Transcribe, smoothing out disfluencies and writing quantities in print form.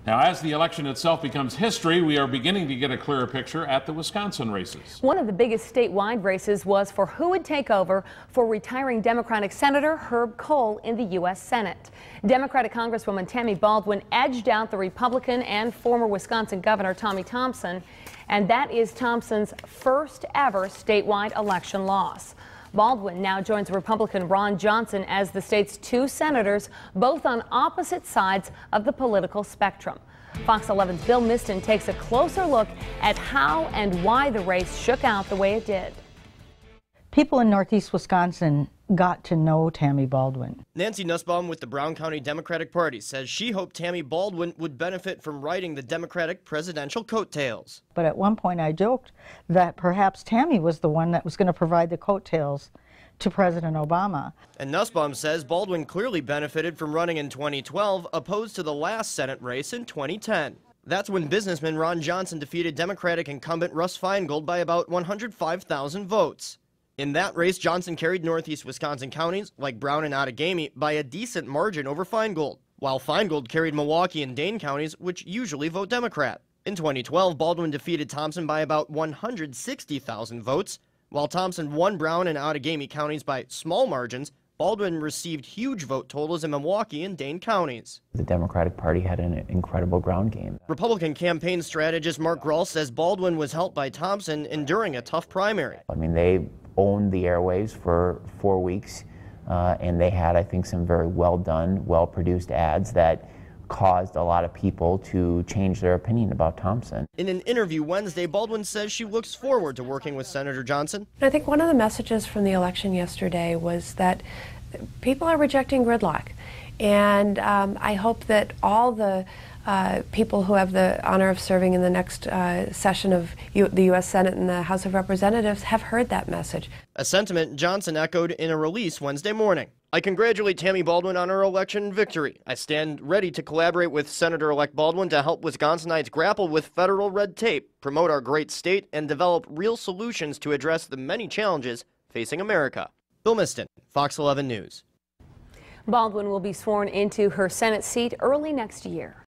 Now, as the election itself becomes history, we are beginning to get a clearer picture at the Wisconsin races. One of the biggest statewide races was for who would take over for retiring Democratic Senator Herb Kohl in the U.S. Senate. Democratic Congresswoman Tammy Baldwin edged out the Republican and former Wisconsin Governor Tommy Thompson, and that is Thompson's first ever statewide election loss. Baldwin now joins Republican Ron Johnson as the state's two senators, both on opposite sides of the political spectrum. Fox 11's Bill Miston takes a closer look at how and why the race shook out the way it did. People in Northeast Wisconsin got to know Tammy Baldwin. Nancy Nussbaum with the Brown County Democratic Party says she hoped Tammy Baldwin would benefit from riding the Democratic presidential coattails. But at one point I joked that perhaps Tammy was the one that was going to provide the coattails to President Obama. And Nussbaum says Baldwin clearly benefited from running in 2012, opposed to the last Senate race in 2010. That's when businessman Ron Johnson defeated Democratic incumbent Russ Feingold by about 105,000 votes. In that race, Johnson carried northeast Wisconsin counties, like Brown and Outagamie, by a decent margin over Feingold, while Feingold carried Milwaukee and Dane counties, which usually vote Democrat. In 2012, Baldwin defeated Thompson by about 160,000 votes. While Thompson won Brown and Outagamie counties by small margins, Baldwin received huge vote totals in Milwaukee and Dane counties. The Democratic Party had an incredible ground game. Republican campaign strategist Mark Grohl says Baldwin was helped by Thompson enduring a tough primary. I mean, they owned the airwaves for 4 weeks, and they had, I think, some very well done, well-produced ads that caused a lot of people to change their opinion about Thompson. In an interview Wednesday, Baldwin says she looks forward to working with Senator Johnson. I think one of the messages from the election yesterday was that people are rejecting gridlock. And I hope that all the people who have the honor of serving in the next session of the U.S. Senate and the House of Representatives have heard that message. A sentiment Johnson echoed in a release Wednesday morning. I congratulate Tammy Baldwin on her election victory. I stand ready to collaborate with Senator-elect Baldwin to help Wisconsinites grapple with federal red tape, promote our great state, and develop real solutions to address the many challenges facing America. Bill Miston, Fox 11 News. Baldwin will be sworn into her Senate seat early next year.